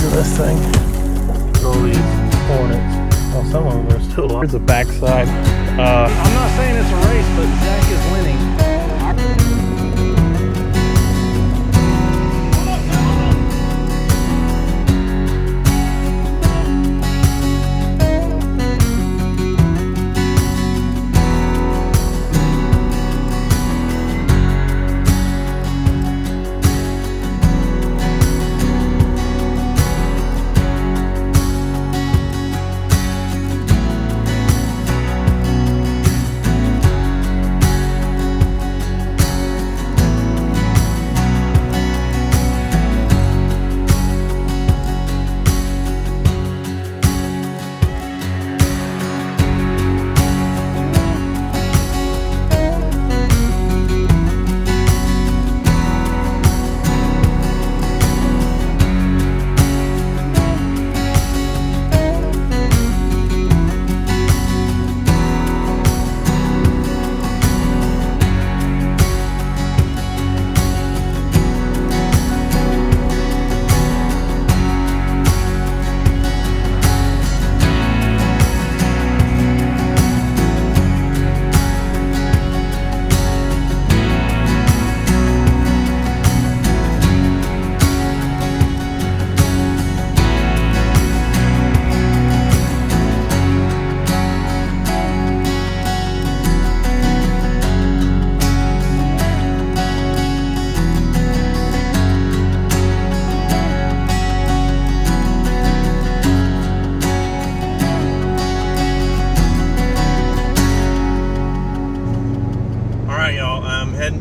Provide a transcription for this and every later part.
of this thing. All these hornets. Well, some of them are still alive. Here's the backside. I'm not saying it's a race, but Zach is winning.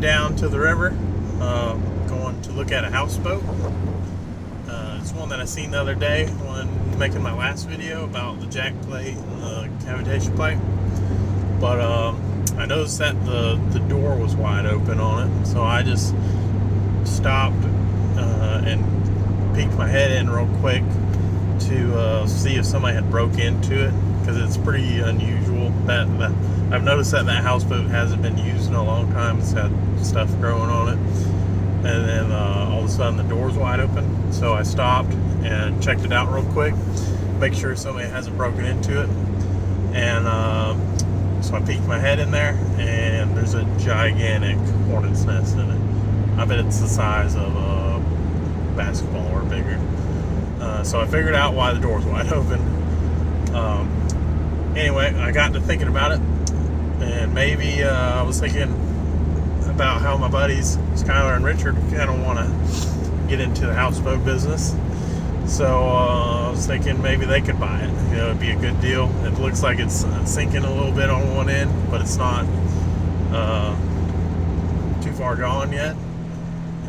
Down to the river, going to look at a houseboat. It's one that I seen the other day when making my last video about the jack plate and the cavitation plate. But I noticed that the door was wide open on it, so I just stopped and peeked my head in real quick to see if somebody had broke into it, because it's pretty unusual that I've noticed that houseboat hasn't been used in a long time. It's had stuff growing on it, and then all of a sudden the door's wide open. So I stopped and checked it out real quick, make sure somebody hasn't broken into it. And so I peeked my head in there, and there's a gigantic hornet's nest in it. I bet it's the size of a basketball or bigger. So I figured out why the door's wide open. Anyway, I got to thinking about it, and maybe I was thinking about how my buddies Skylar and Richard kind of want to get into the houseboat business. So I was thinking maybe they could buy it. You know, it'd be a good deal. It looks like it's sinking a little bit on one end, but it's not too far gone yet,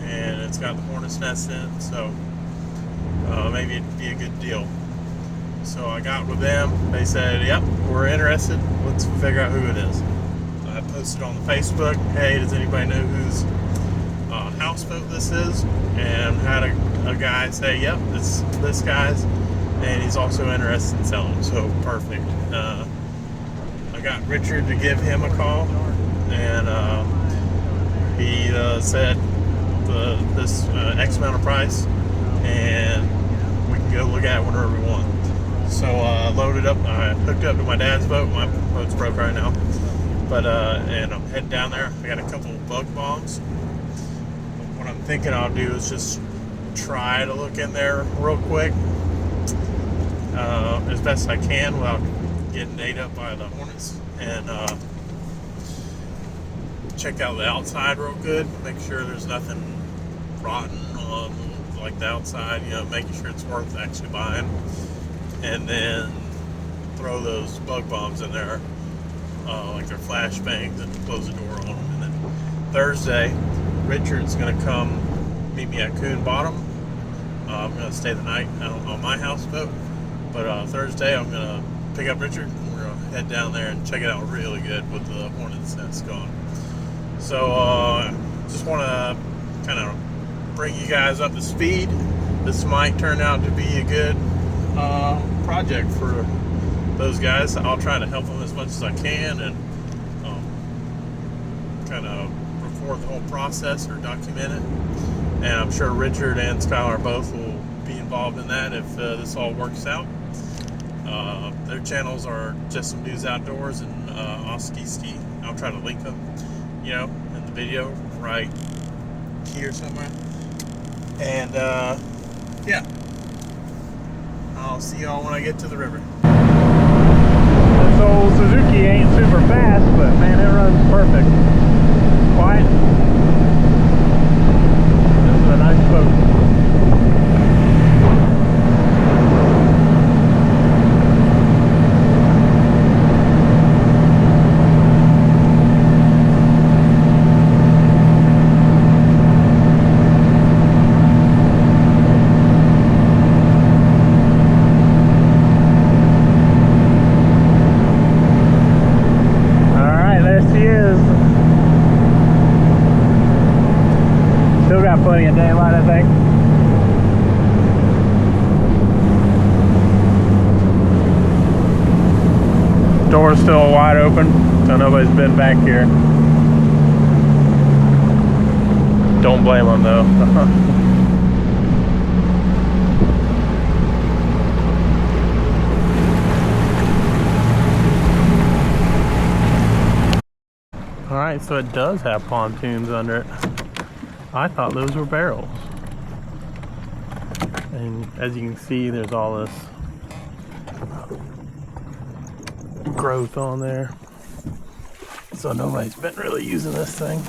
and it's got the hornet's nest in it, so maybe it'd be a good deal. So I got with them. They said, yep, we're interested. Let's figure out who it is. I posted on the Facebook, hey, does anybody know whose houseboat this is? And had a guy say, yep, it's this guy's, and he's also interested in selling. So perfect. I got Richard to give him a call, and he said this X amount of price, and we can go look at it whenever we want. So loaded up, I hooked up to my dad's boat. My boat's broke right now, but and I'm heading down there. I got a couple of bug bombs. What I'm thinking I'll do is just try to look in there real quick, as best I can without getting ate up by the hornets, and check out the outside real good, make sure there's nothing rotten on like the outside, you know, making sure it's worth actually buying. And then throw those bug bombs in there, like they're flashbangs, and close the door on them. And then Thursday, Richard's gonna come meet me at Coon Bottom. I'm gonna stay the night on my houseboat, but Thursday I'm gonna pick up Richard, and we're gonna head down there and check it out really good with the hornet's nest gone. So just want to kind of bring you guys up to speed. This might turn out to be a good project for those guys. I'll try to help them as much as I can, and kind of record the whole process or document it. And I'm sure Richard and Skylar both will be involved in that if this all works out. Their channels are Just Some News Outdoors and Oski Ski. I'll try to link them, you know, in the video right here somewhere. And yeah, I'll see y'all when I get to the river. This old Suzuki ain't super fast, but man, it runs perfect. Quiet. This is a nice boat. Still got plenty of daylight, I think. Door's still wide open, so nobody's been back here. Don't blame them though. Alright, so it does have pontoons under it. I thought those were barrels. And as you can see, there's all this growth on there. So nobody's been really using this thing.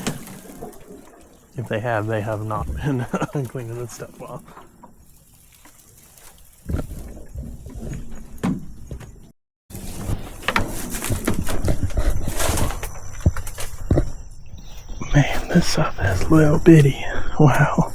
If they have not been cleaning this stuff off. Man, this stuff is little bitty. Wow.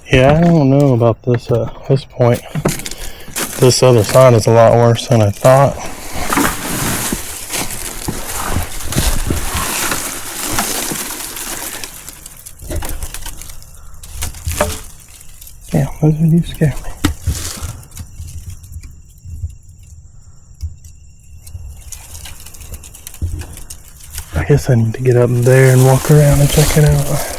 Yeah, I don't know about this this point. This other side is a lot worse than I thought. Damn, those do scare me. I guess I need to get up there and walk around and check it out.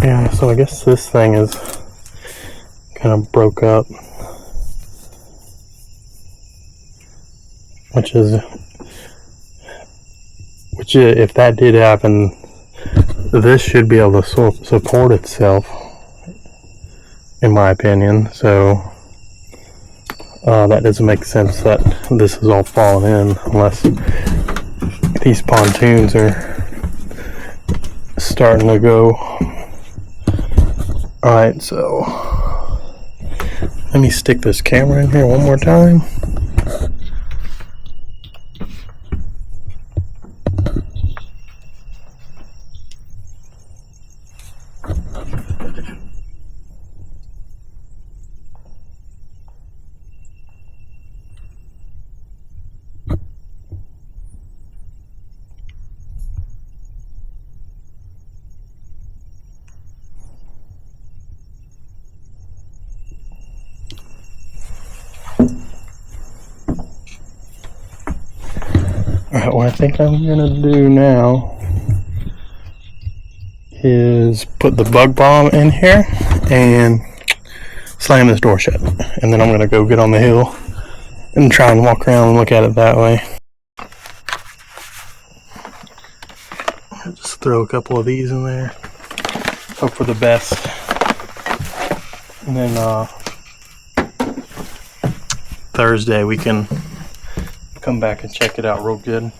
Yeah, so I guess this thing is kind of broke up, which if that did happen, this should be able to support itself, in my opinion. So that doesn't make sense that this is all falling in unless these pontoons are starting to go. Alright, so let me stick this camera in here one more time. Alright, what I think I'm gonna do now is put the bug bomb in here and slam this door shut. And then I'm going to go get on the hill and try and walk around and look at it that way. Just throw a couple of these in there. Hope for the best. And then Thursday we can come back and check it out real good.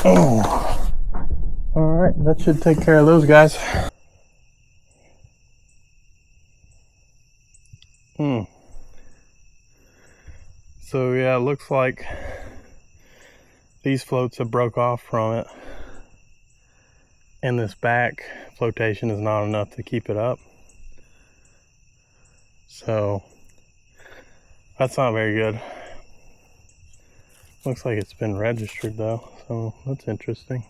Oh, all right, that should take care of those guys. So yeah, it looks like these floats have broke off from it, and this back flotation is not enough to keep it up. So that's not very good. Looks like it's been registered though, so that's interesting.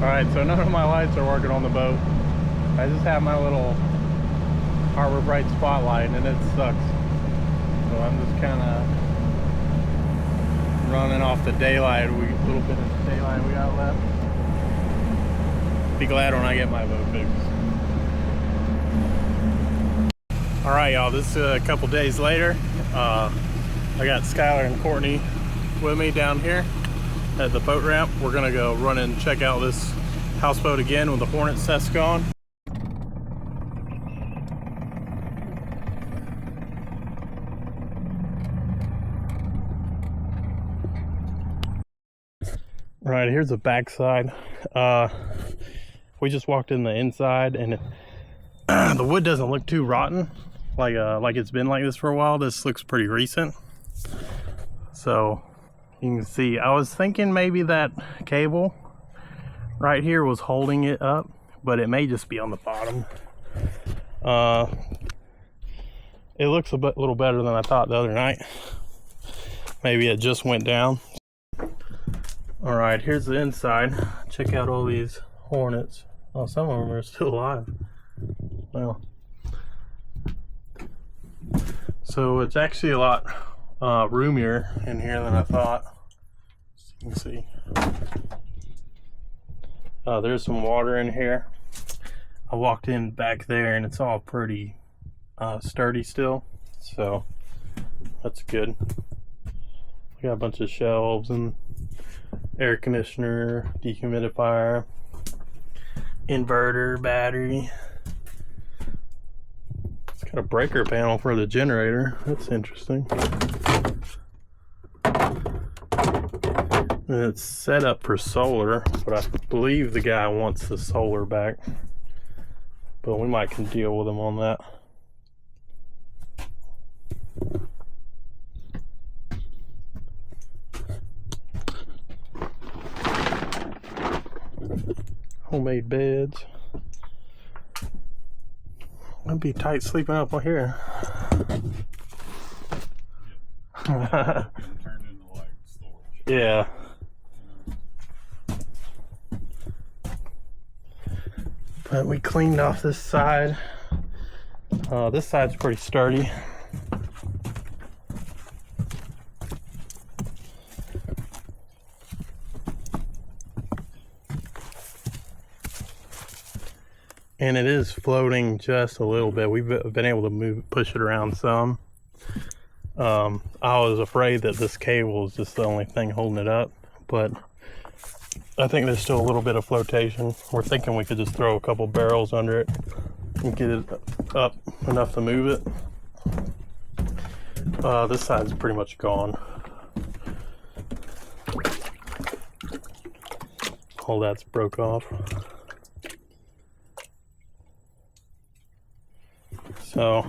Alright, so none of my lights are working on the boat. I just have my little Harbor Bright spotlight and it sucks. So I'm just kind of running off the daylight, little bit of daylight we got left. Be glad when I get my boat fixed. Alright y'all, this is a couple days later. I got Skylar and Courtney with me down here at the boat ramp. We're gonna go run and check out this houseboat again with the Hornet cess gone. Right, here's the backside. We just walked in the inside and the wood doesn't look too rotten. Like it's been like this for a while. This looks pretty recent. So you can see, I was thinking maybe that cable right here was holding it up, but it may just be on the bottom. It looks a little better than I thought the other night. Maybe it just went down. All right, here's the inside. Check out all these Hornets. Oh, some of them are still alive. Well, so it's actually a lot roomier in here than I thought. As you can see, there's some water in here. I walked in back there and it's all pretty sturdy still, so that's good. We got a bunch of shelves and air conditioner, dehumidifier, inverter, battery. It's got a breaker panel for the generator. That's interesting. And it's set up for solar, but I believe the guy wants the solar back. But we might can deal with him on that. Homemade beds. I'd be tight sleeping up here. Yeah. But we cleaned off this side. This side's pretty sturdy. And it is floating just a little bit. We've been able to push it around some. I was afraid that this cable is just the only thing holding it up, but I think there's still a little bit of flotation. We're thinking we could just throw a couple barrels under it and get it up enough to move it. This side's pretty much gone. All that's broke off. So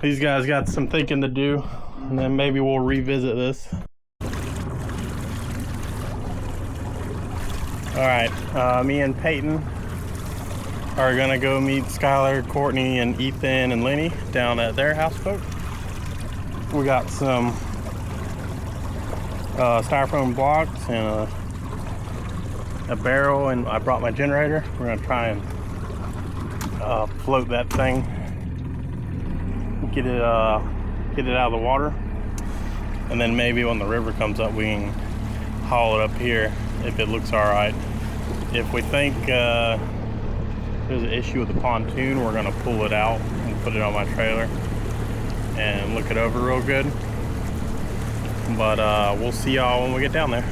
these guys got some thinking to do, and then maybe we'll revisit this. All right, me and Peyton are gonna go meet Skylar, Courtney, and Ethan and Lenny down at their houseboat. We got some styrofoam blocks and a barrel, and I brought my generator. We're gonna try and float that thing, get it out of the water, and then maybe when the river comes up, we can haul it up here if it looks all right. If we think there's an issue with the pontoon, we're gonna pull it out and put it on my trailer and look it over real good. But we'll see y'all when we get down there.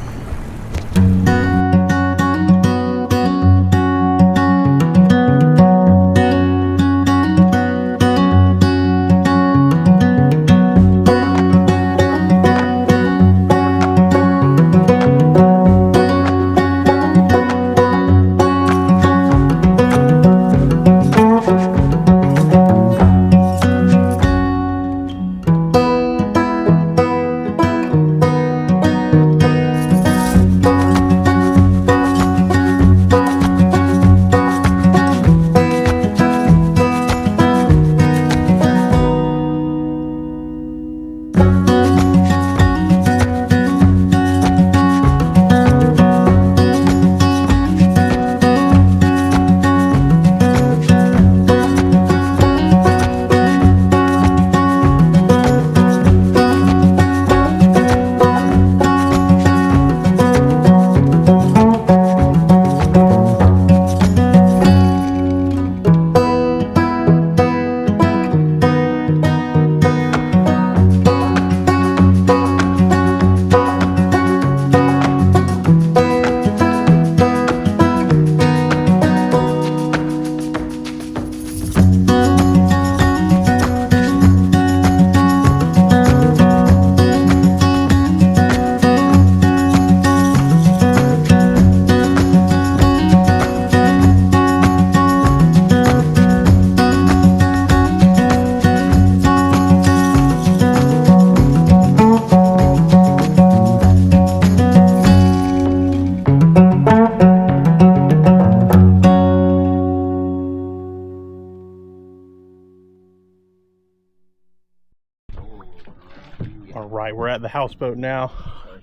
All right, we're at the houseboat now.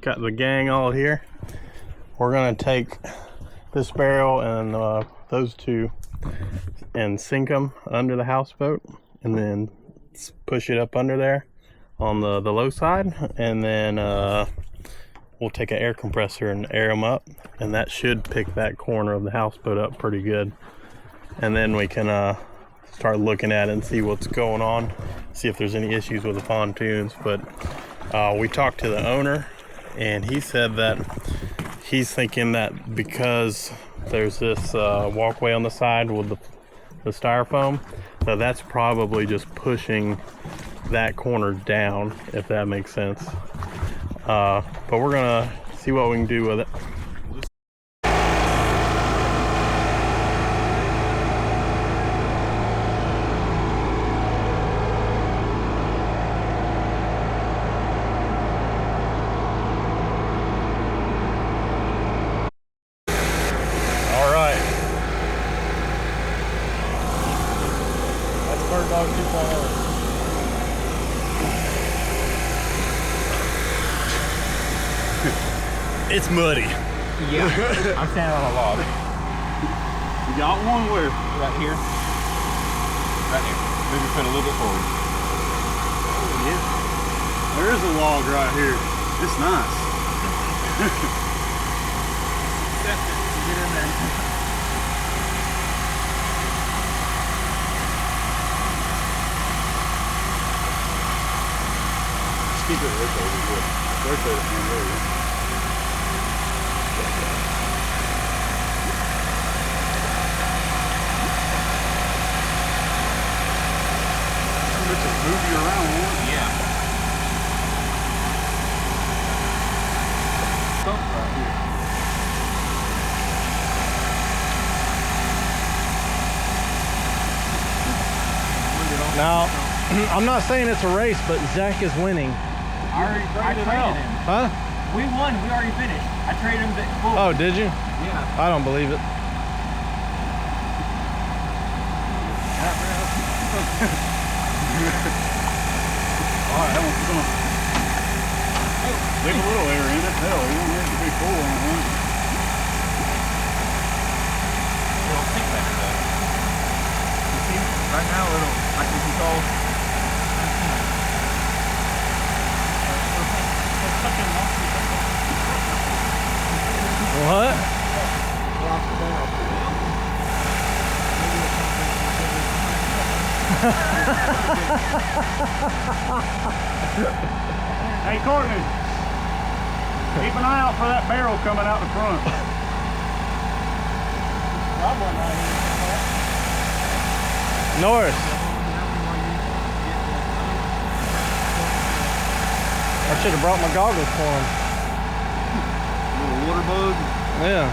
Got the gang all here. We're gonna take this barrel and those two and sink them under the houseboat, and then push it up under there on the low side, and then we'll take an air compressor and air them up, and that should pick that corner of the houseboat up pretty good. And then we can start looking at it and see what's going on, see if there's any issues with the pontoons. But we talked to the owner, and he said that he's thinking that because there's this walkway on the side with the styrofoam, that's probably just pushing that corner down, if that makes sense. But we're gonna see what we can do with it. It's muddy. Yeah, I'm standing on a log. You got one where? Right here. Right there. Move your foot a little bit forward. Oh, yeah. There is a log right here. It's nice. Get in there. Just keep it rotated. Rotate it from there. Move you around, won't it? Yeah. Right here. Now, I'm not saying it's a race, but Zach is winning. I traded him. Huh? We won. We already finished. I traded him the bull. Oh, did you? Yeah. I don't believe it. Alright, that one's done. Leave a little air in it. Hell, you don't need it to be full on one. It'll sink better though. You see, right now I can control. What? Hey, Courtney. Keep an eye out for that barrel coming out the front. Norris. I should have brought my goggles for him. Little water bug. Yeah.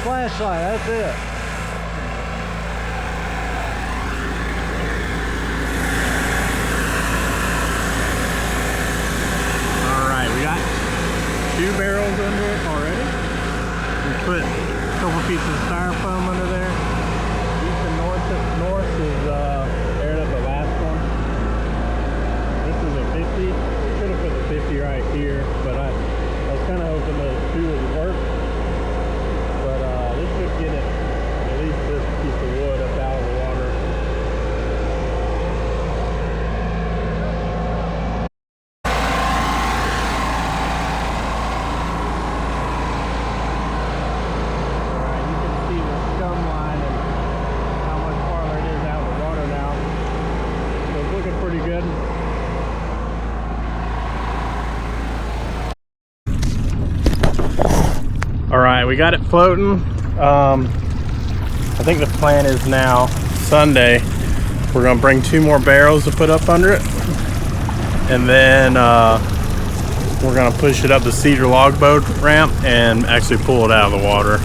flashlight, that's it. Alright, we got 2 barrels under it already. We put a couple pieces of styrofoam under there. East and north is aired up the last one. This is a 50. Should have put the 50 right here, but I was kind of hoping the 2 right, we got it floating. I think the plan is now Sunday we're gonna bring 2 more barrels to put up under it, and then we're gonna push it up the cedar log boat ramp and actually pull it out of the water.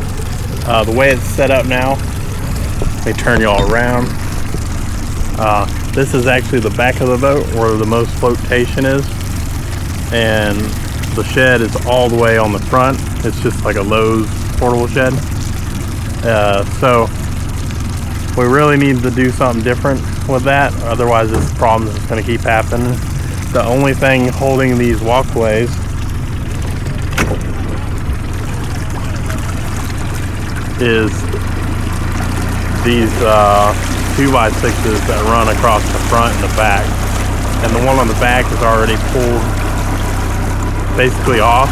The way it's set up now, let me turn you all around. This is actually the back of the boat where the most flotation is, and the shed is all the way on the front. It's just like a Lowe's portable shed. So we really need to do something different with that, otherwise this problem is going to keep happening. The only thing holding these walkways is these 2x6s that run across the front and the back, and the one on the back is already pulled basically off,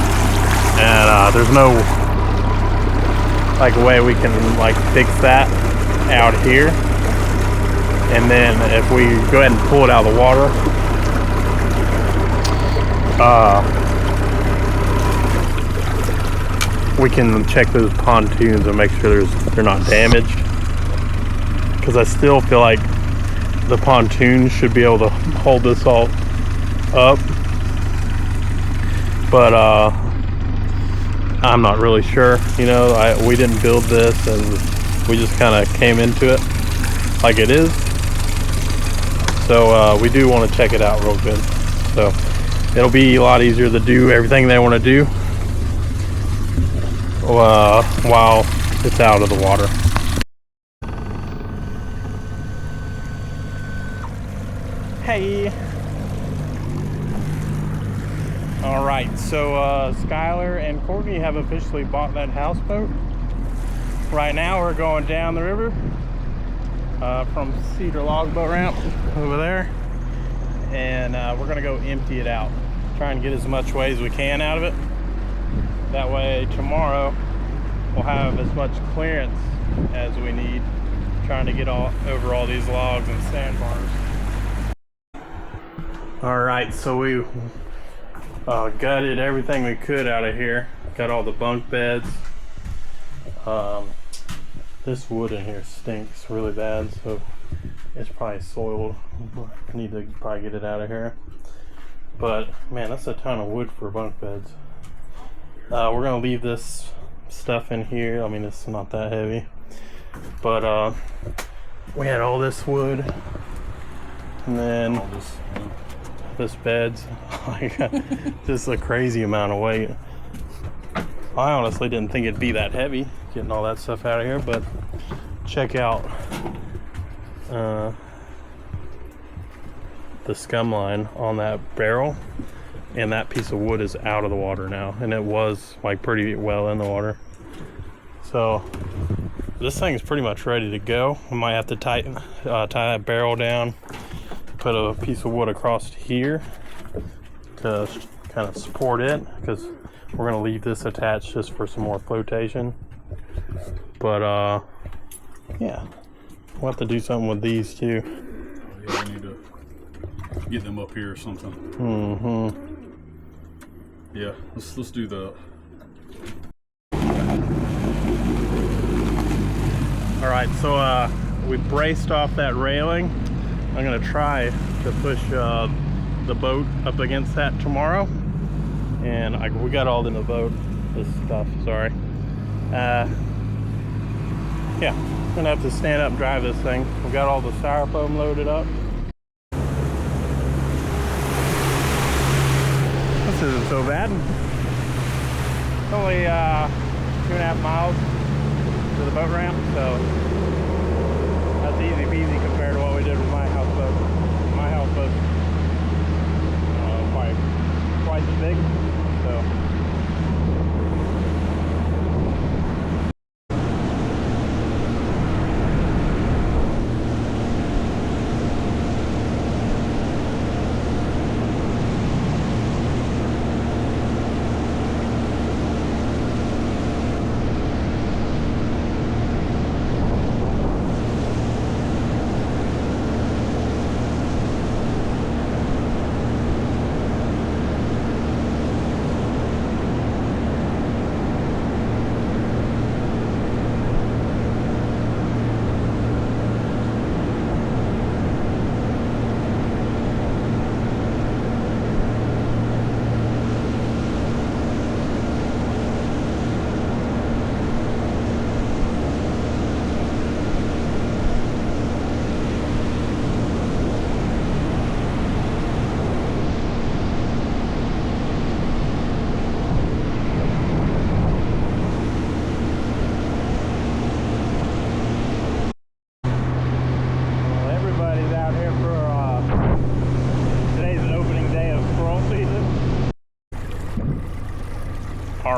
and there's no like way we can like fix that out here. And then if we go ahead and pull it out of the water, we can check those pontoons and make sure they're not damaged, because I still feel like the pontoon should be able to hold this all up, but I'm not really sure. You know, we didn't build this, and we just kind of came into it like it is. So we do want to check it out real good. So it'll be a lot easier to do everything they want to do while it's out of the water. Hey. All right, so Skylar and Courtney have officially bought that houseboat. Right now we're going down the river from Cedar Log Boat Ramp over there, and we're gonna go empty it out, try and get as much weight as we can out of it. That way tomorrow we'll have as much clearance as we need, trying to get over all these logs and sandbars. All right, so we gutted everything we could out of here. Got all the bunk beds. This wood in here stinks really bad, so it's probably soiled. I need to probably get it out of here. But man, that's a ton of wood for bunk beds. We're gonna leave this stuff in here. I mean, it's not that heavy, but we had all this wood, and then all this beds. Just a crazy amount of weight. I honestly didn't think it'd be that heavy getting all that stuff out of here, but check out the scum line on that barrel, and that piece of wood is out of the water now, and it was like pretty well in the water. So this thing is pretty much ready to go. We might have to tie that barrel down, put a piece of wood across here to kind of support it, because we're going to leave this attached just for some more flotation. But yeah, we'll have to do something with these too. Yeah, we need to get them up here or something. Yeah, let's do that. All right, so we braced off that railing. I'm gonna try to push the boat up against that tomorrow, and we got all in the boat, this stuff, sorry. Yeah, I'm gonna have to stand up and drive this thing. We got all the styrofoam loaded up. This isn't so bad. It's only 2.5 miles to the boat ramp, so that's easy peasy compared to what we did with my houseboat. My houseboat's probably twice as big, so.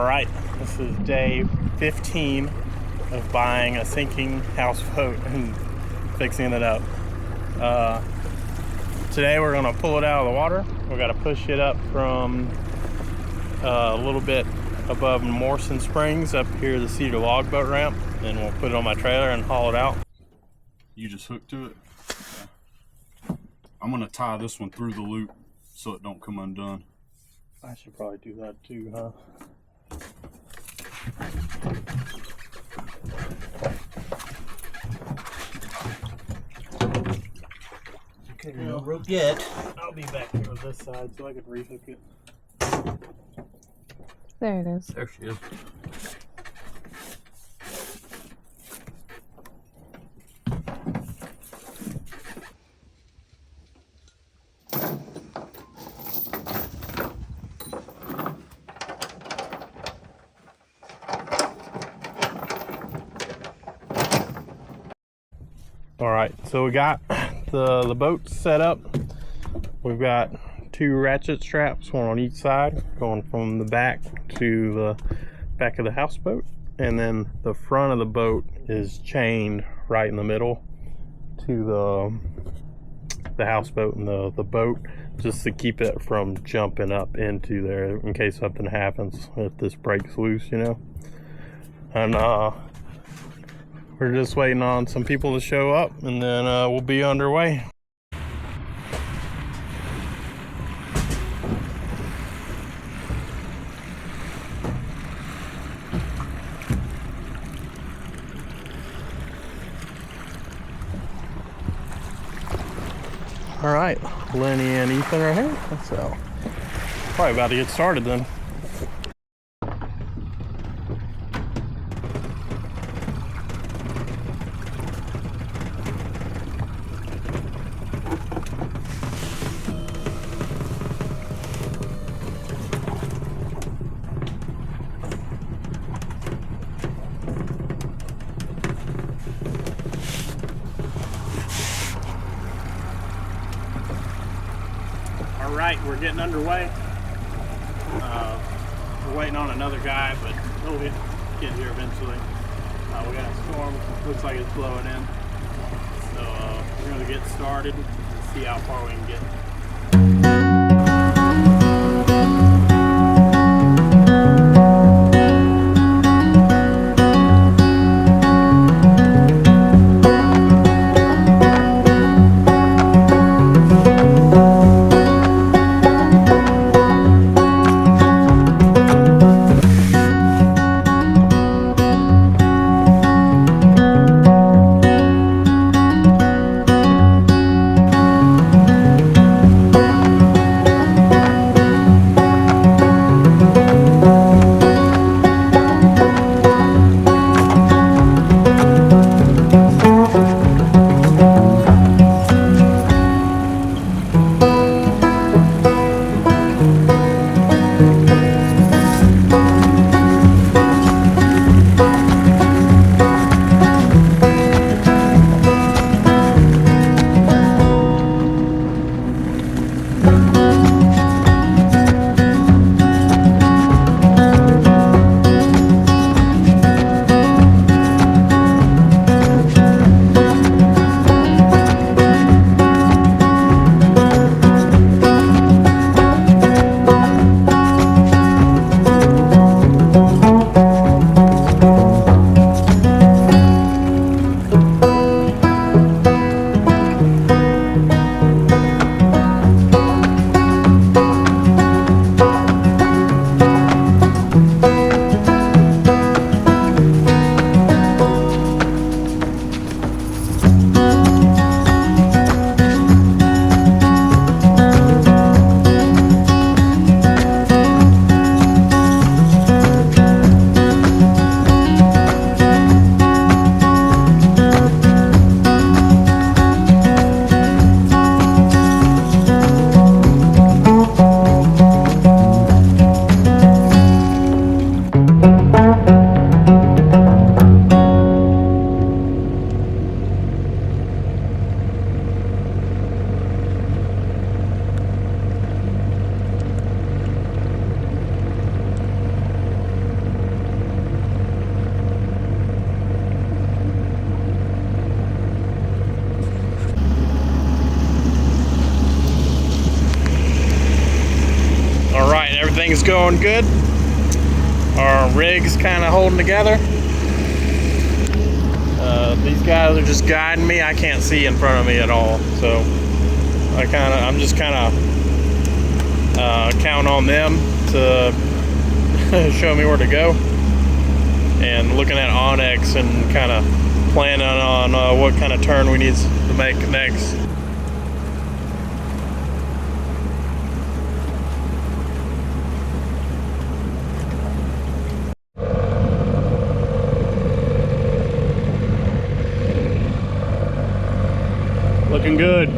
Alright, this is day 15 of buying a sinking houseboat and fixing it up. Today we're going to pull it out of the water. We've got to push it up from a little bit above Morrison Springs up here the Cedar Log Boat Ramp, and we'll put it on my trailer and haul it out. You just hook to it? Okay. I'm going to tie this one through the loop so it don't come undone. I should probably do that too, huh? Okay, no rope yet. I'll be back here with this side so I can rehook it. There it is. There she is. Alright, so we got the boat set up. We've got 2 ratchet straps, one on each side, going from the back to the back of the houseboat, and then the front of the boat is chained right in the middle to the houseboat and the boat, just to keep it from jumping up into there in case something happens if this breaks loose, you know. And we're just waiting on some people to show up, and then we'll be underway. All right, Lenny and Ethan are here, so probably about to get started then. Alright, we're getting underway. We're waiting on another guy, but he'll get here eventually. We got a storm, looks like it's blowing in. So we're going to get started and see how far we can get. everything's going good. Our rig's kind of holding together. These guys are just guiding me. I can't see in front of me at all, so I'm just kind of counting on them to show me where to go, and looking at Onyx and kind of planning on what kind of turn we need to make next. Looking good.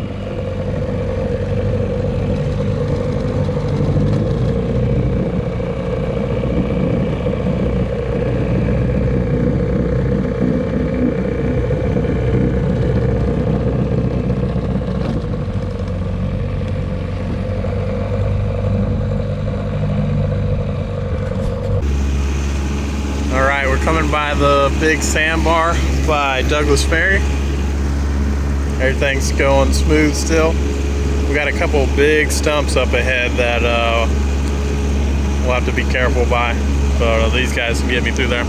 Alright, we're coming by the big sandbar by Douglas Ferry. Everything's going smooth still. We got a couple big stumps up ahead that we'll have to be careful by, but these guys can get me through there.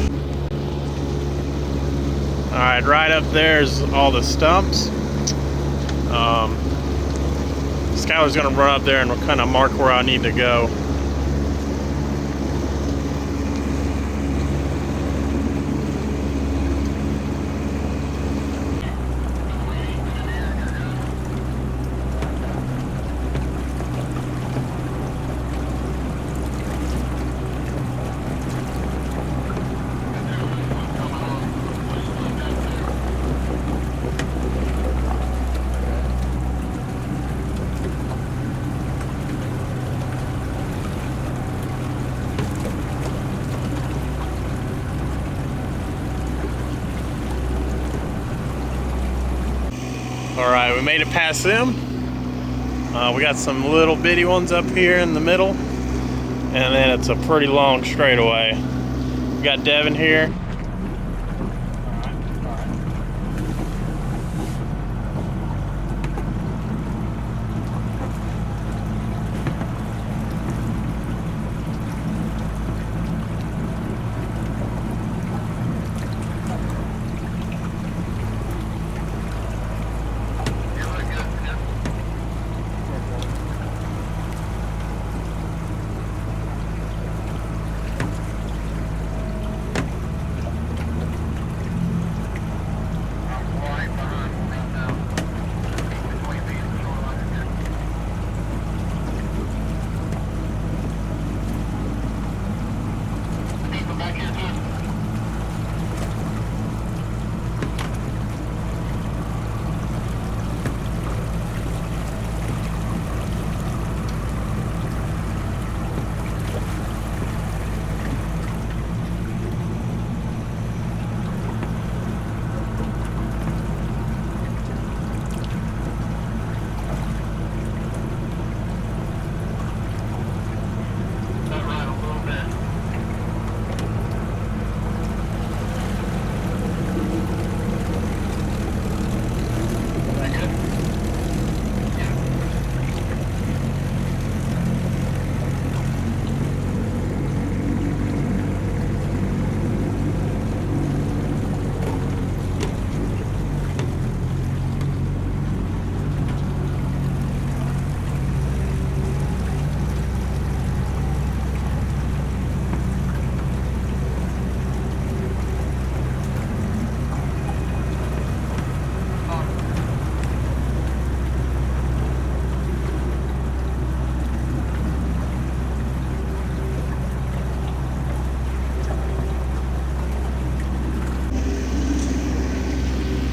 Alright, right up there is all the stumps. Skylar's gonna run up there and we'll kind of mark where I need to go. Alright, we made it past them. We got some little bitty ones up here in the middle, and then it's a pretty long straightaway. We got Devin here.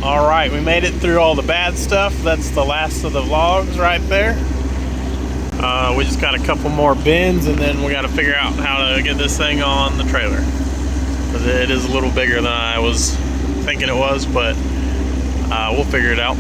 Alright, we made it through all the bad stuff. That's the last of the vlogs right there. We just got a couple more bends, and then we got to figure out how to get this thing on the trailer. Because it is a little bigger than I was thinking it was, but we'll figure it out.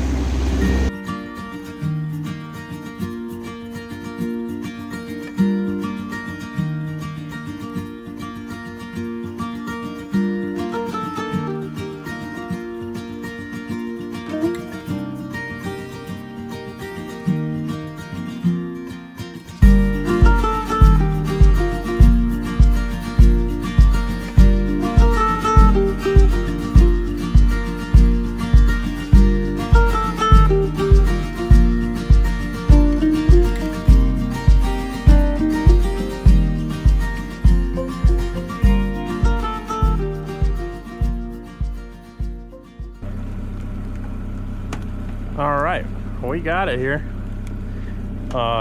we got it here.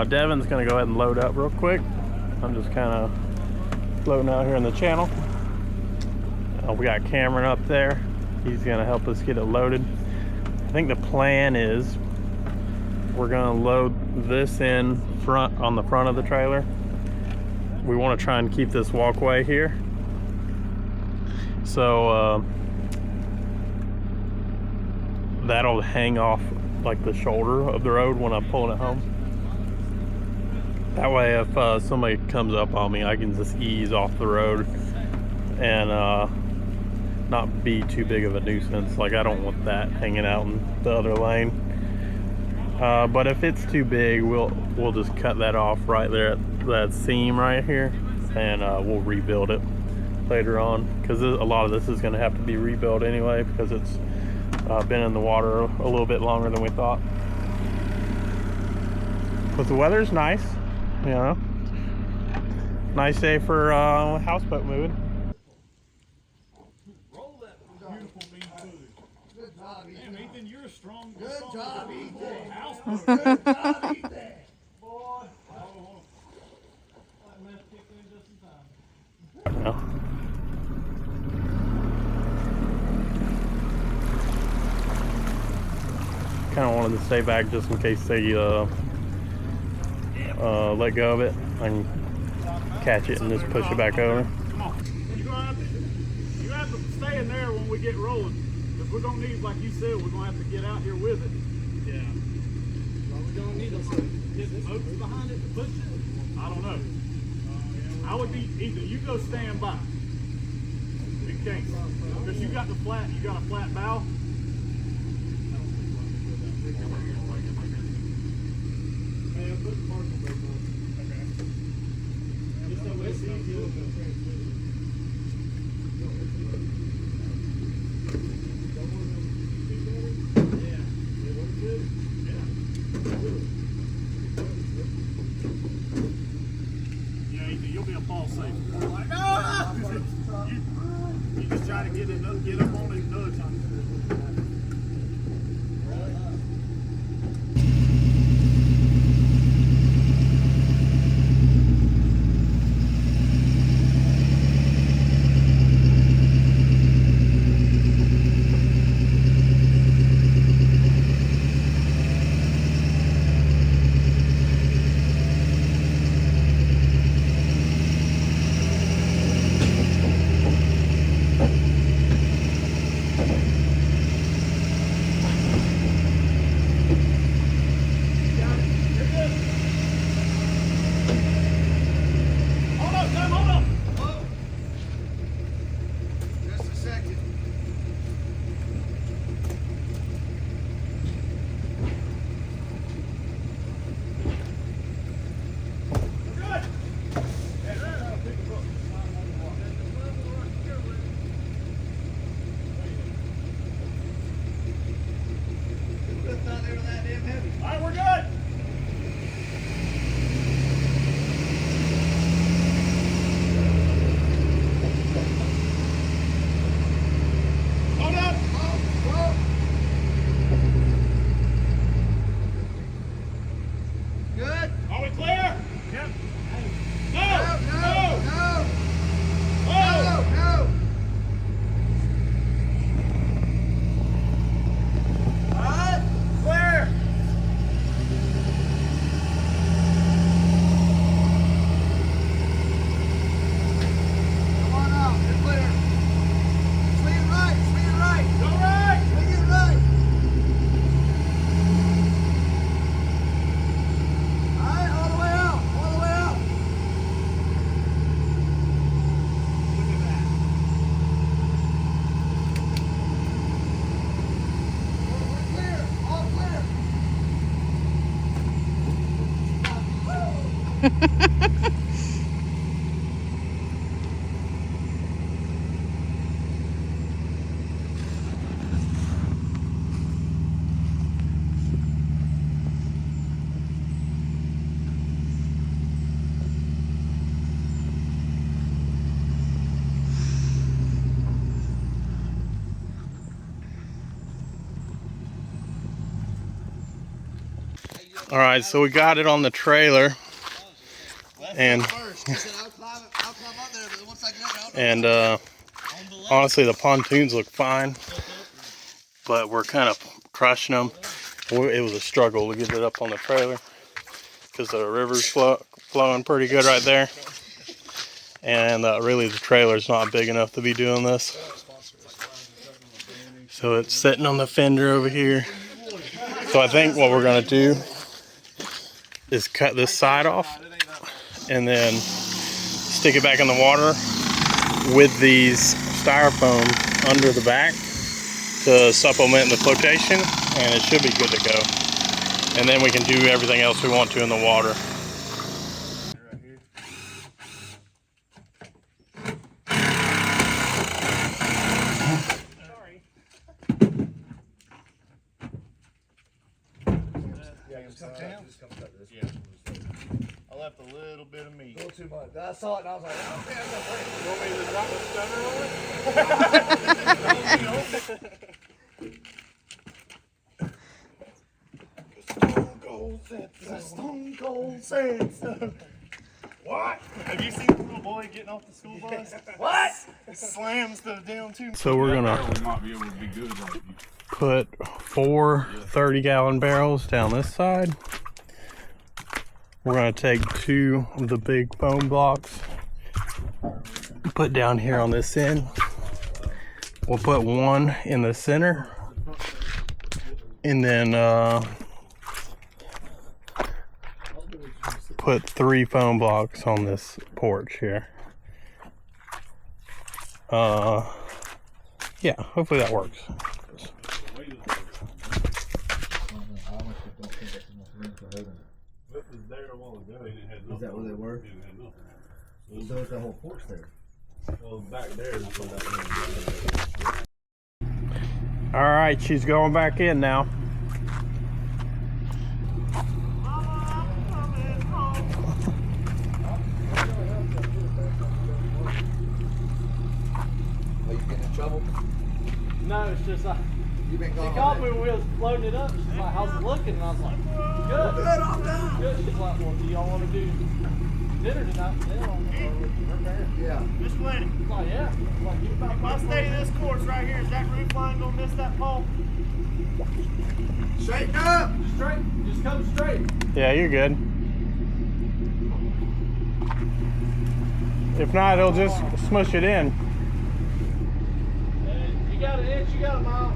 Devin's gonna go ahead and load up real quick. I'm just kind of floating out here in the channel. We got Cameron up there. He's gonna help us get it loaded. I think the plan is we're gonna load this in front on the front of the trailer. We want to try and keep this walkway here. So that'll hang off like the shoulder of the road when I'm pulling it home. That way if somebody comes up on me, I can just ease off the road and not be too big of a nuisance. Like I don't want that hanging out in the other lane. But if it's too big, we'll just cut that off right there at that seam right here, and we'll rebuild it later on, because a lot of this is going to have to be rebuilt anyway, because it's been in the water a little bit longer than we thought. But the weather's nice, you know. Nice day for houseboat moving. Roll that beautiful bean footage. Good job, Ethan. Damn, Ethan, you're a strong. Good job, Ethan. Houseboat. Good job, Ethan. Boy. That mess kicked in just in time. No. Kind of wanted to stay back just in case they let go of it. I can catch it and just push it back over. Come on. You have to stay in there when we get rolling. Because we're going to need, like you said, we're going to have to get out here with it. Yeah. Well, we're gonna need us to Get the boats behind it to push it? I don't know. I would be, Ethan, you go stand by. In case. Because you got a flat bow. put the parking brake on. Okay. Just that way it's easy to transmit. Yeah, Ethan, you'll be a fall safe. You just try to get up on it, nudge on it. Just a second. Who thought they were that damn heavy? All right, we're good. Hold up. Good? Are we clear? Yep. No. No, no, no, Oh. no. All right, clear. Come on out, you're clear. Swing it right, swing it right. Go right. Swing it right. All right, all the way out, all the way out. Look at that. We're clear, all clear. All right, so we got it on the trailer, and honestly, the pontoons look fine, but we're kind of crushing them. It was a struggle to get it up on the trailer because the river's flowing pretty good right there, and really the trailer's not big enough to be doing this. So it's sitting on the fender over here. So I think what we're gonna do is cut this side off and then stick it back in the water with these styrofoam under the back to supplement the flotation, and it should be good to go. And then we can do everything else we want to in the water. I left a little bit of meat. A little too much. I saw it and I was like, okay, I'm gonna play. You want me to drop a stunner on it? Stone cold sense. What? Have you seen the little boy getting off the school bus? What? Slams the down too. So we're gonna might be able to be good on you. put 4 30-gallon barrels down this side. We're gonna take 2 of the big foam blocks, put down here on this end. We'll put 1 in the center, and then put 3 foam blocks on this porch here. Yeah, hopefully that works. Is that where they were? So it's the whole porch there. Well, back there is where that All right, she's going back in now. Are you getting in trouble? No, it's just You been she gone called all me day? when we was loading it up. She's like, how's it looking? And I was like, good. Good, I'm done. Good. She's like, well, do y'all want to do dinner tonight? Dinner on her parents. Yeah. Just wait. I'm like, yeah. I'm like, you about If I stay this course right here, is that roof line gonna miss that pole? Straighten up! straight. Just come straight. Yeah, you're good. If not, it'll just smush it in. And you got an inch, you got a mile.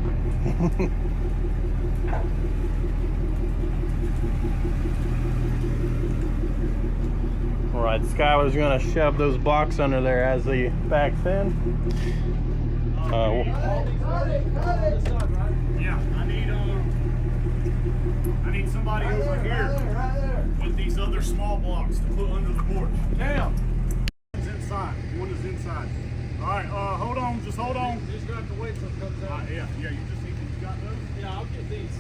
All right, Skylar's gonna shove those blocks under there as he backs in. This side, right? Yeah, I need somebody over here with these other small blocks to put under the porch. Damn. One's inside. One is inside. All right, hold on. Just hold on. You're just going to have to wait till it comes out. Yeah. You just need. You got those? Yeah, I'll get these.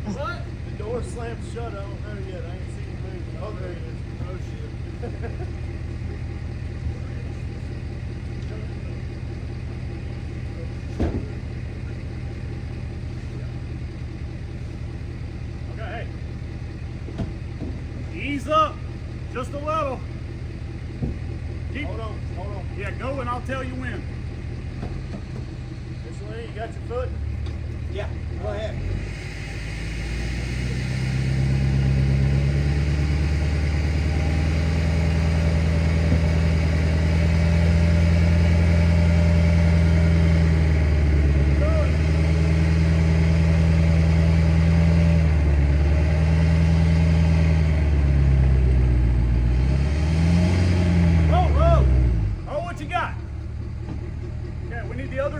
What? The door slammed shut. I don't know yet. I ain't seen him move. Oh, there he is. Oh, shit. Okay. Hey. Ease up. Just a little. Keep. Hold on. Yeah, go and I'll tell you when. This way, you got your foot? Yeah, go ahead.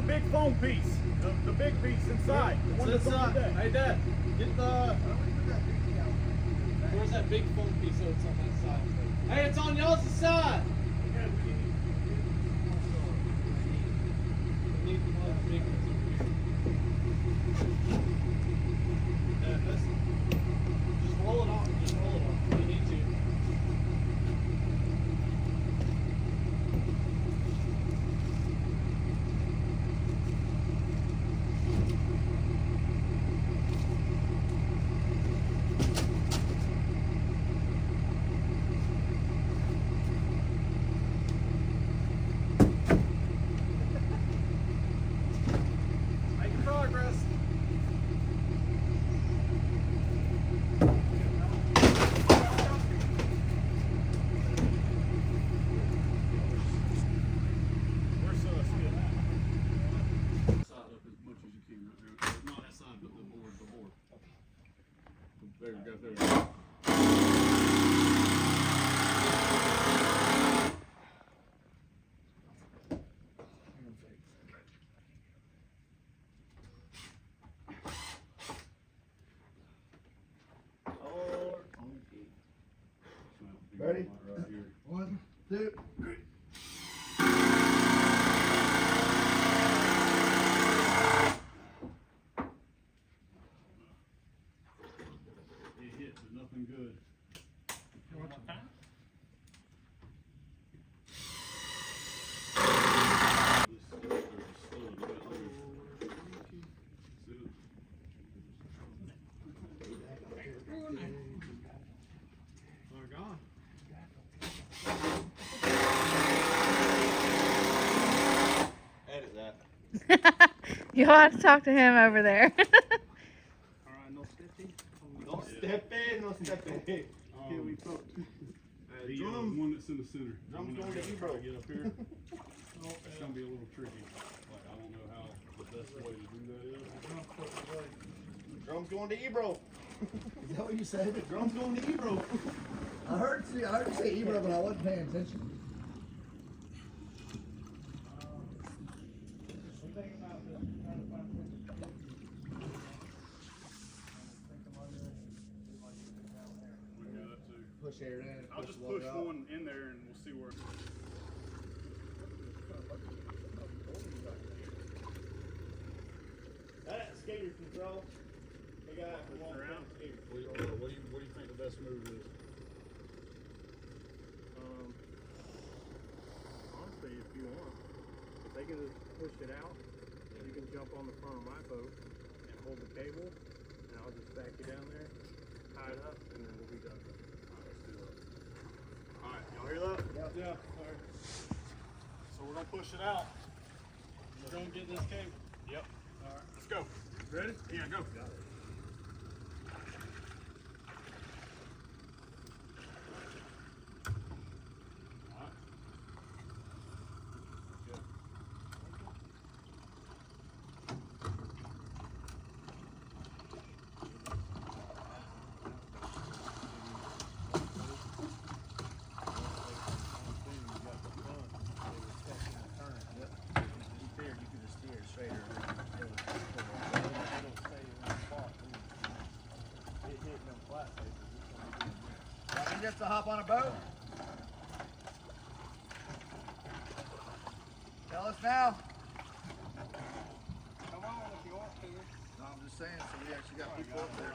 Big foam piece, the big piece inside. The one that's on the deck. Hey, Dad, get the. Where's that big foam piece? So it's on that side. Hey, it's on y'all's side. Just roll it off. Just roll it off. You need to. Making progress. Where's Skip at? Side up as much as you can right there. Not that side, but the board, the board. There you go, there you go. Ready? Right here. 1, 2, 3. It hit, but nothing good. You'll have to talk to him over there. Alright, no stepping. No step in, no step in. Here we go. The one that's in the center. Drum's I'm going to Ebro. get up here. It's gonna be a little tricky. Like I don't know how the best way to do that is. Drum's going to Ebro. Is that what you said? Drum's going to Ebro. I heard you say Ebro, but I wasn't paying attention. We got that too. Push air in. I'll just push one in there and we'll see where. That skater control. They got it Push for her out. skater. What do you think the best move is? Honestly, if you want, if they can just push it out, you can jump on the front of my boat and hold the cable, and I'll just back you down there, tie it up, and then we'll be done. Alright, y'all hear that? Yeah. Alright. So we're gonna push it out. We're gonna get this cable. Yep. Alright, let's go. Ready? Yeah, go. Got it. You just to hop on a boat? Tell us now. Come on if you want to. No, I'm just saying, so we actually got people up there.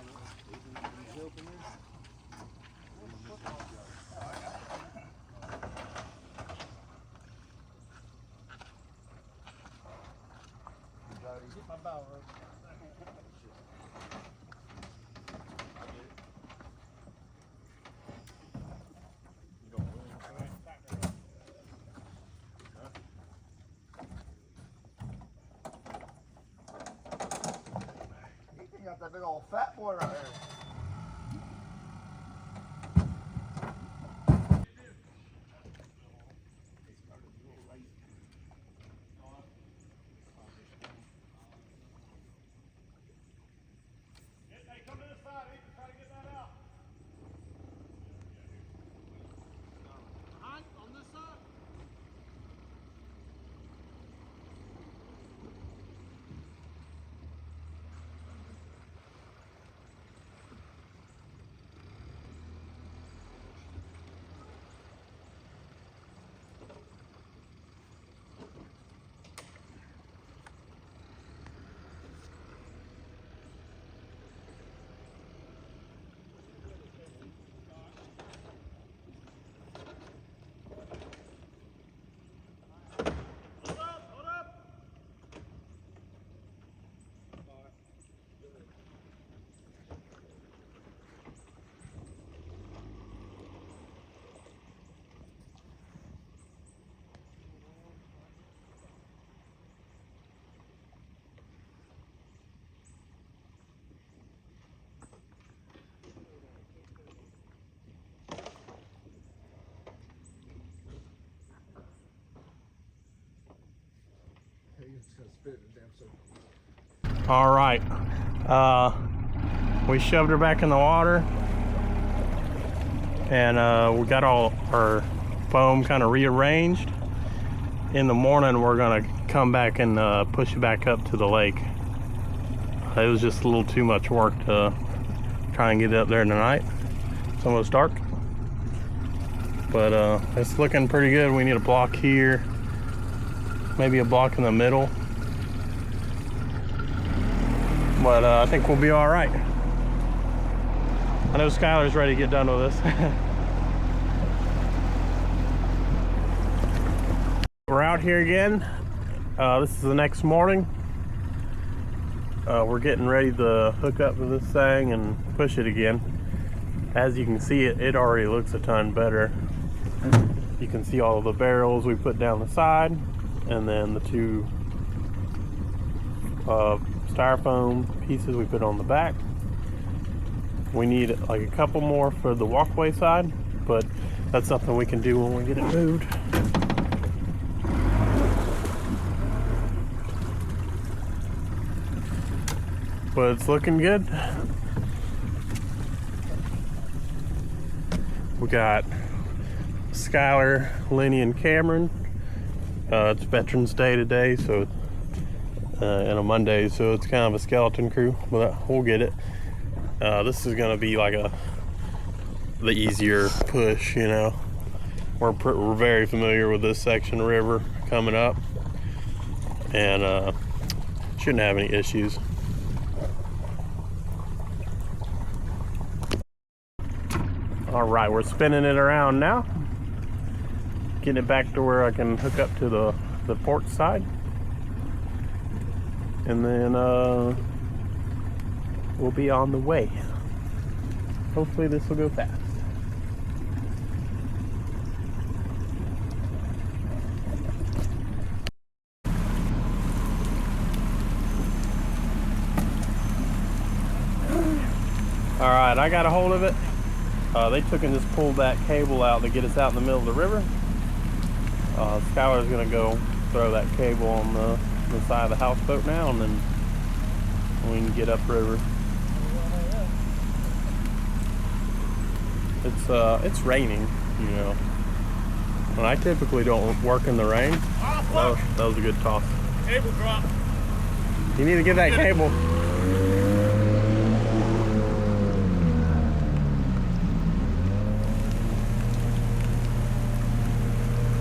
Get my bow rope. You got that big old fat boy right there. Hey, come to this side. Ethan, try to get that out. On this side? All right. We shoved her back in the water, and we got all our foam kind of rearranged. In the morning, we're gonna come back and push it back up to the lake. It was just a little too much work to try and get it up there tonight. It's almost dark, but it's looking pretty good. We need a block here, maybe a block in the middle, but I think we'll be all right. I know Skylar's ready to get done with this. We're out here again. This is the next morning. We're getting ready to hook up with this thing and push it again. As you can see, it already looks a ton better. You can see all of the barrels we put down the side, and then the two styrofoam pieces we put on the back. We need like a couple more for the walkway side, but that's something we can do when we get it moved. But it's looking good. We got Skylar, Lenny, and Cameron. It's Veterans Day today, so and a Monday, so it's kind of a skeleton crew, but we'll get it. This is gonna be like the easier push, you know. We're very familiar with this section of river coming up, and shouldn't have any issues. All right, we're spinning it around now, getting it back to where I can hook up to the port side, and then we'll be on the way. Hopefully this will go fast. All right, I got a hold of it. They took and just pulled that cable out to get us out in the middle of the river. Skylar's gonna go throw that cable on the side of the houseboat now, and then we can get upriver. It's raining, you know. And I typically don't work in the rain. That was a good toss. Cable drop. You need to get that cable.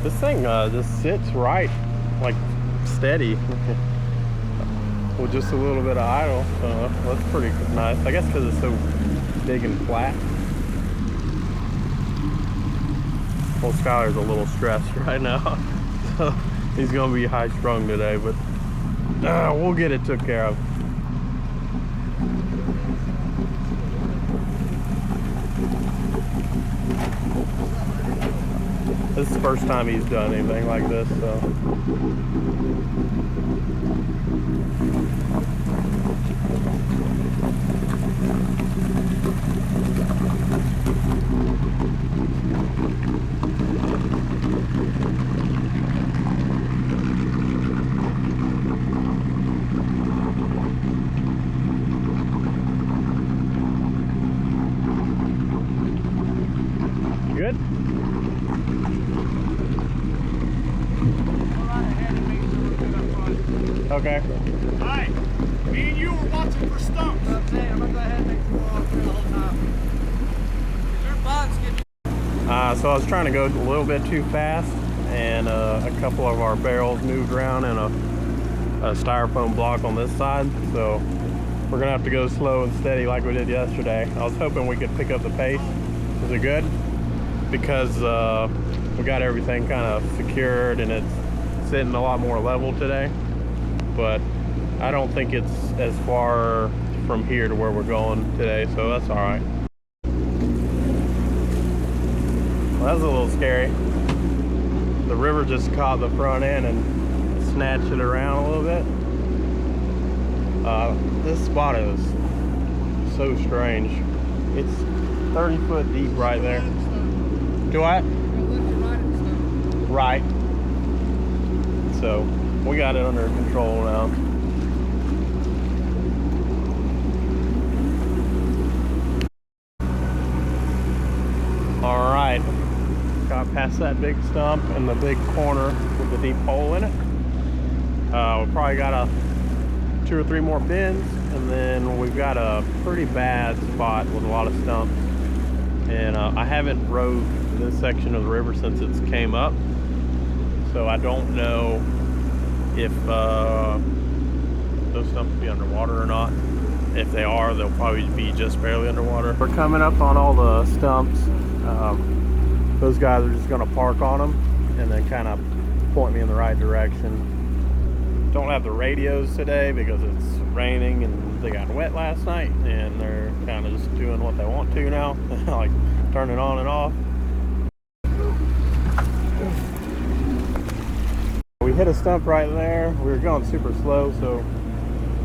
This thing just sits right, like steady, with just a little bit of idle. That's pretty nice. I guess because it's so big and flat. Well, Skylar's a little stressed right now, so he's gonna be high strung today, but we'll get it took care of. This is the first time he's done anything like this, so. Good? Okay. Hi. Me and you were watching for stumps. I'm saying, I'm gonna go ahead and make some more off here the whole time. Your box getting. So I was trying to go a little bit too fast, and a couple of our barrels moved around in a styrofoam block on this side. So we're gonna have to go slow and steady like we did yesterday. I was hoping we could pick up the pace. Is it good? Because we got everything kind of secured and it's sitting a lot more level today. But I don't think it's as far from here to where we're going today, so that's all right. Well, that was a little scary. The river just caught the front end and snatched it around a little bit. This spot is so strange. It's 30 foot deep right there. Do what? Right. So we got it under control now. All right, got past that big stump and the big corner with the deep hole in it. We probably got 2 or 3 more bends, and then we've got a pretty bad spot with a lot of stumps. And I haven't rode this section of the river since it's came up, so I don't know if those stumps will be underwater or not. If they are, they'll probably be just barely underwater. We're coming up on all the stumps. Those guys are just going to park on them and then kind of point me in the right direction. Don't have the radios today because it's raining and they got wet last night, and they're kind of just doing what they want to now, like turning on and off. We hit a stump right there. We were going super slow, so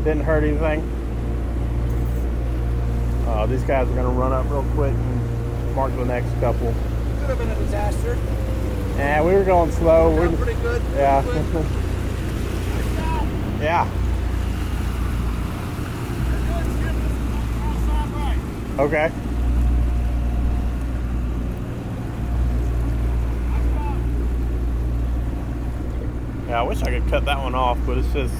didn't hurt anything. These guys are going to run up real quick and mark the next couple. Could have been a disaster. Yeah, we were going slow. We're pretty good. Yeah. Yeah. Okay. Yeah, I wish I could cut that one off, but it's just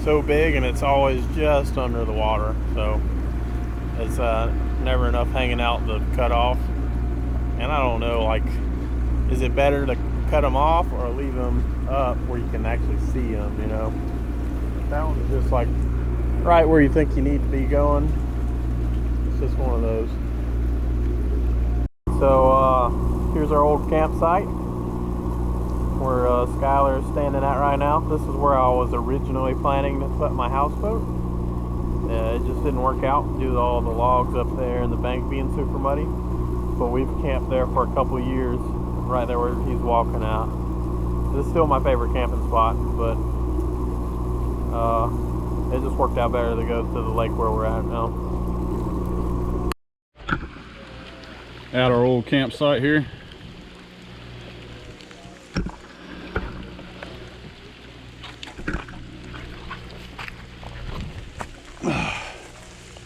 so big and it's always just under the water, so it's never enough hanging out to cut off. And I don't know, like, is it better to cut them off or leave them up where you can actually see them, you know? That one's just like right where you think you need to be going. It's just one of those. So here's our old campsite where Skylar is standing at right now. This is where I was originally planning to put my houseboat. It just didn't work out due to all the logs up there and the bank being super muddy. But we've camped there for a couple of years, right there where he's walking out. This is still my favorite camping spot, but it just worked out better to go to the lake where we're at now. At our old campsite here.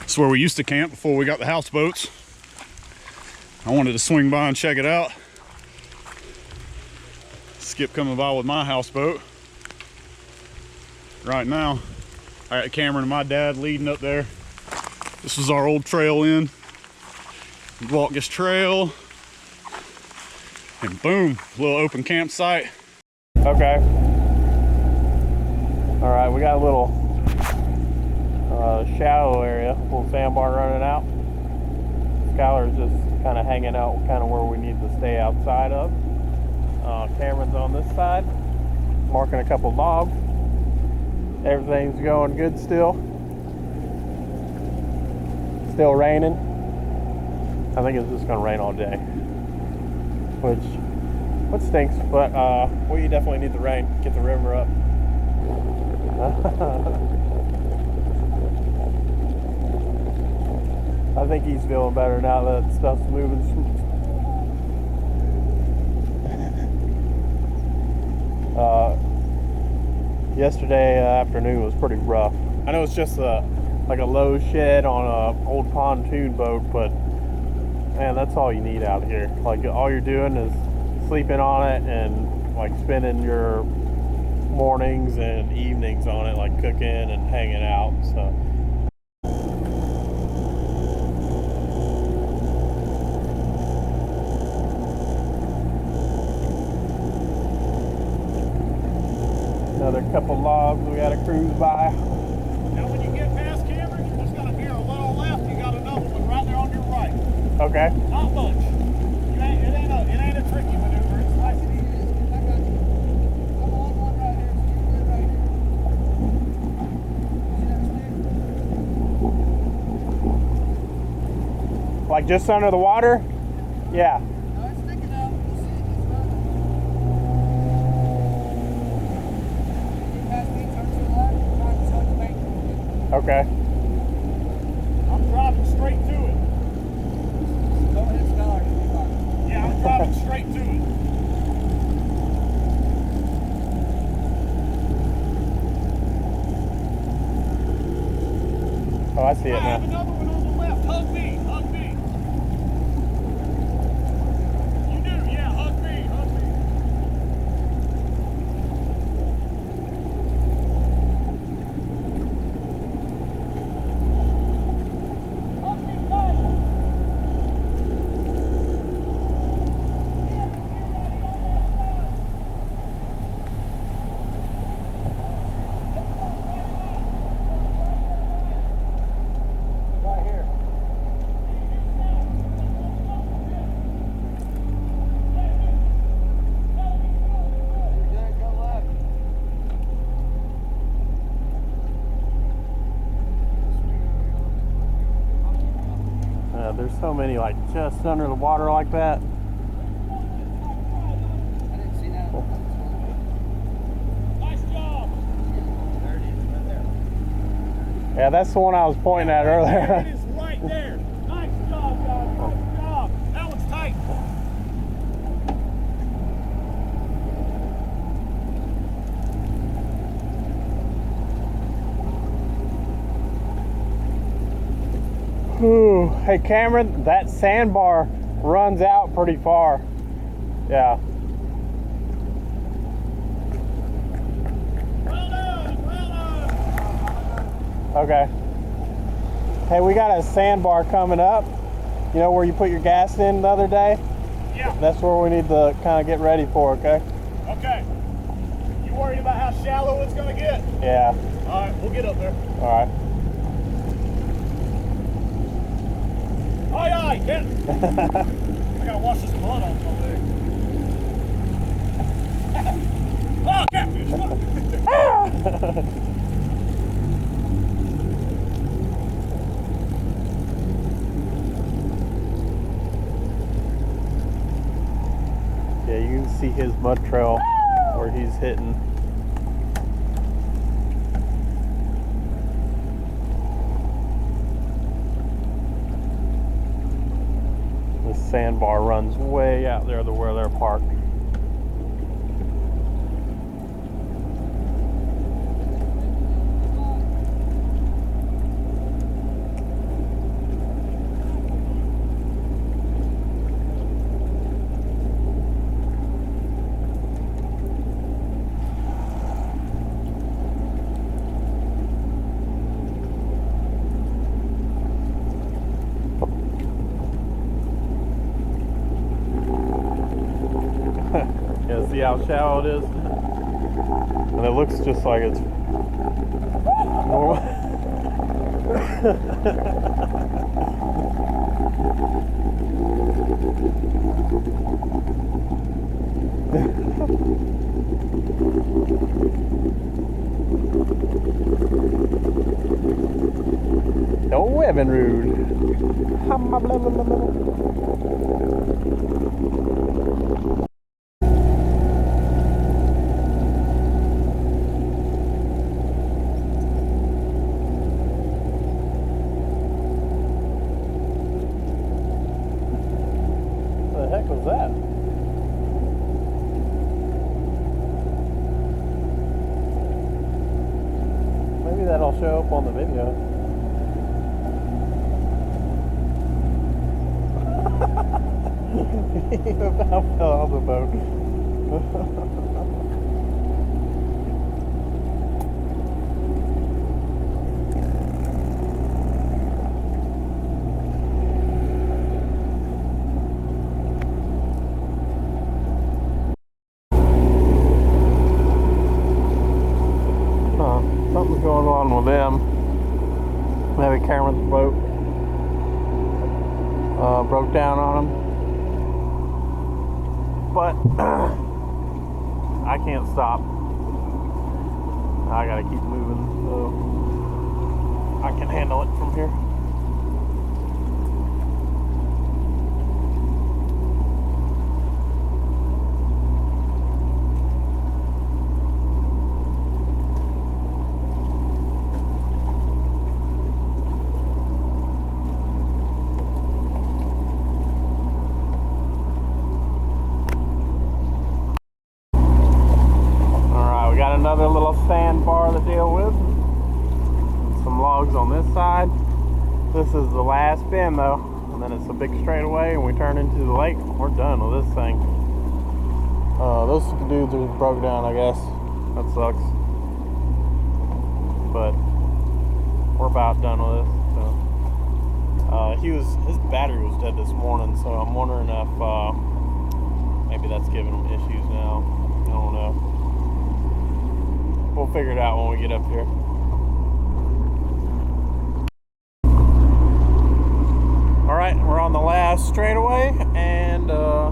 It's where we used to camp before we got the houseboats. I wanted to swing by and check it out. Skip coming by with my houseboat. Right now, I got Cameron and my dad leading up there. This was our old trail in. We walk this trail, and boom, little open campsite. Okay. All right, we got a little shallow area, a little sandbar running out. Skylar's just kind of hanging out kind of where we need to stay outside of. Cameron's on this side, marking a couple logs. Everything's going good still. Still raining. I think it's just gonna rain all day, which stinks, but we definitely need the rain, get the river up. I think he's feeling better now that stuff's moving. Yesterday afternoon was pretty rough. I know it's just like a low shed on an old pontoon boat, but man, that's all you need out here. Like, all you're doing is sleeping on it and like spending your mornings and evenings on it, like cooking and hanging out. So another couple logs we gotta cruise by. Now when you get past Cameron, you're just gonna veer a little left. You got another one right there on your right. Okay. Not much. It ain't a tricky maneuver. It's nice and easy. I'm on one right here, so you're good right here. See that stick? Like just under the water? Yeah. No, it's sticking out. We'll see it. It's running. Get past me, turn to the left, try to tug the bank a little bit. Okay. I'm driving straight to it. Don't hit Skylar, you'll be fine. Yeah, I'm driving straight to it. I see it I have now. another one on the left. Hug me. Hug me. You do, yeah. Hug me. Hug me. Hug me tight. Right here. You're good, go left. There's so many like just under the water like that. I didn't see that. Nice job. There it is, right there. Yeah, that's the one I was pointing at There it earlier. is right there. Nice job, guys. Nice job. That one's tight. Ooh, hey Cameron, that sandbar runs out pretty far. Yeah. Well done. Well done. Okay. Hey, we got a sandbar coming up. You know where you put your gas in the other day? Yeah. That's where we need to kind of get ready for, okay? Okay. You worried about how shallow it's going to get? Yeah. All right, we'll get up there. All right. Aye, aye, get it. I gotta wash this blood off my leg. Oh, catfish! Look. Yeah, you can see his mud trail where he's hitting. The sandbar runs way out there to where they're parked. Yeah, see how shallow it is? And it looks just like it's normal. Oh, Evan Rude. What the heck was that? Maybe that'll show up on the video. He about fell off the boat. Something's going on with them. Maybe Cameron's boat broke down on them. But I can't stop. I gotta keep moving so I can handle it from here. Another little sandbar to deal with. And some logs on this side. This is the last bend though, and then it's a big straightaway, and we turn into the lake. We're done with this thing. Those dudes are broke down, I guess. That sucks. But we're about done with this. So, his battery was dead this morning, so I'm wondering if maybe that's giving him issues now. I don't know. We'll figure it out when we get up here. Alright, we're on the last straightaway, and I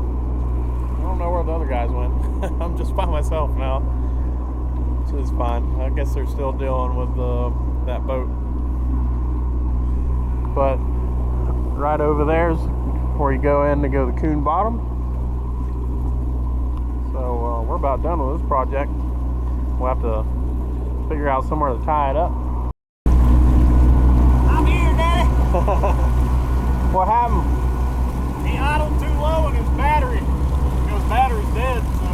don't know where the other guys went. I'm just by myself now, which is fine. I guess they're still dealing with that boat. But right over there's where you go in to go to the Coon Bottom. So we're about done with this project. We'll have to figure out somewhere to tie it up. I'm here, Daddy. What happened? He idled too low in his battery. His battery's dead, so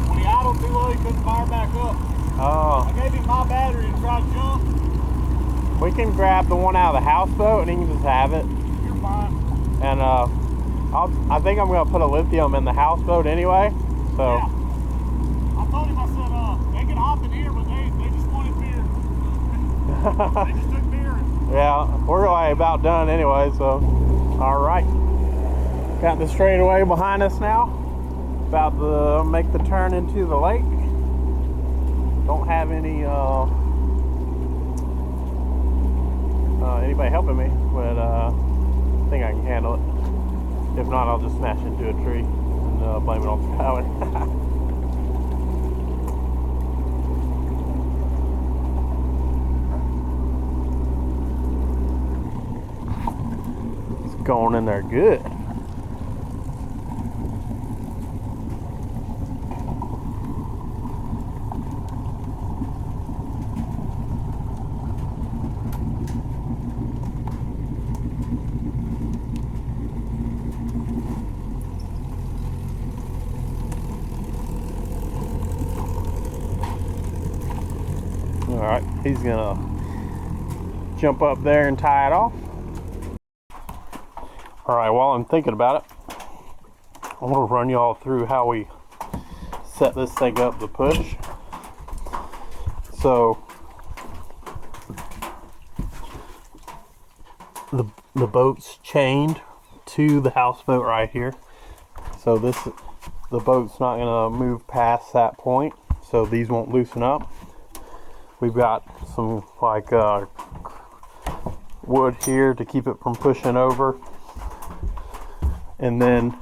when he idled too low, he couldn't fire back up. Oh. I gave him my battery to try to jump. We can grab the one out of the houseboat and he can just have it. You're fine. And I think I'm gonna put a lithium in the houseboat anyway. So Yeah. I told him, I said, they can hop in here, but they just wanted beer. They just took beer. yeah, we're like about done anyway. So all right, got the straightaway behind us now. About to make the turn into the lake. Don't have any anybody helping me, but I think I can handle it. If not, I'll just smash into a tree and blame it on Skyler. It's going in there good. Alright, he's gonna jump up there and tie it off. Alright, while I'm thinking about it, I want to run you all through how we set this thing up to push. So the boat's chained to the houseboat right here. So the boat's not gonna move past that point, so these won't loosen up. We've got some like wood here to keep it from pushing over, and then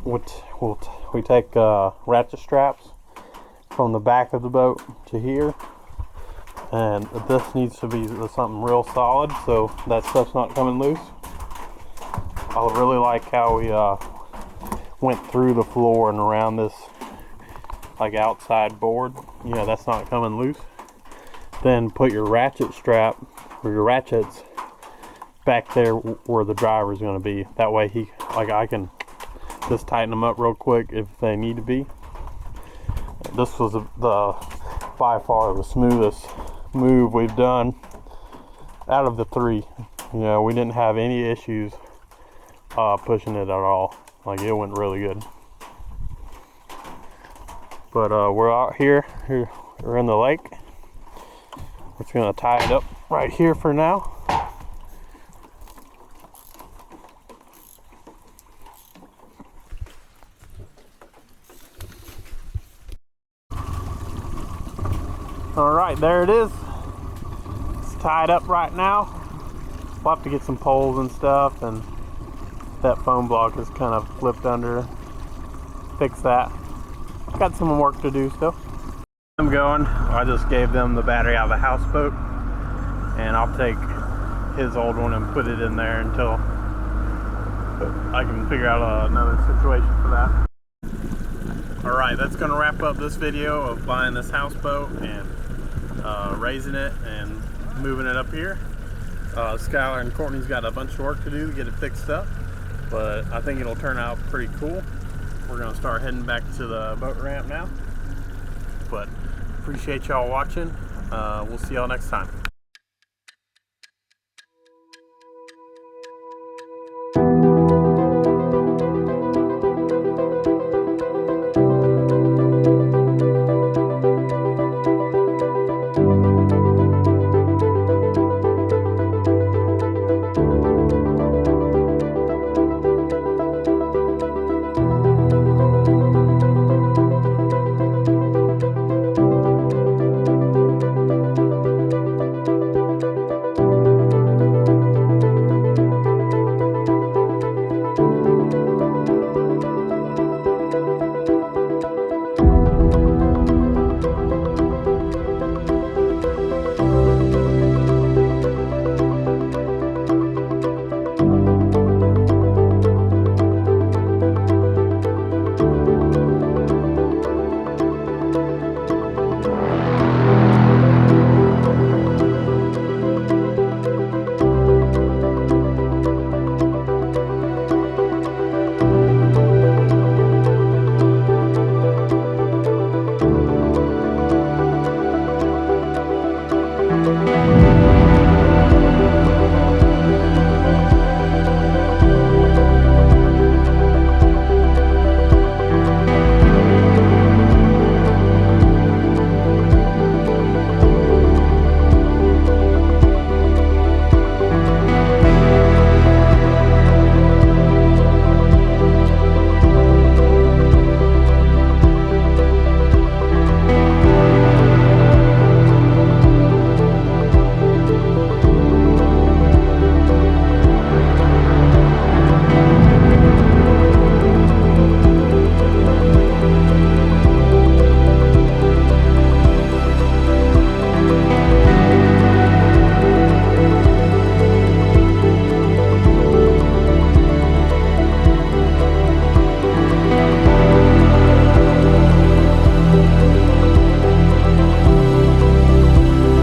we take ratchet straps from the back of the boat to here, and this needs to be something real solid so that stuff's not coming loose. I really like how we went through the floor and around this like outside board. You know, that's not coming loose. Then put your ratchet strap or your ratchets back there where the driver's going to be. That way I can just tighten them up real quick if they need to be. This was by far the smoothest move we've done out of the three. You know, we didn't have any issues pushing it at all. Like, it went really good. But we're out here. We're in the lake. We're just gonna tie it up right here for now. All right, there it is. It's tied up right now. We'll have to get some poles and stuff, and that foam block is kind of flipped under. Fix that. Got some work to do still. I'm going. I just gave them the battery out of the houseboat, and I'll take his old one and put it in there until I can figure out another situation for that. Alright, that's going to wrap up this video of buying this houseboat and raising it and moving it up here. Skylar and Courtney's got a bunch of work to do to get it fixed up, but I think it'll turn out pretty cool. We're going to start heading back to the boat ramp now, but appreciate y'all watching. We'll see y'all next time.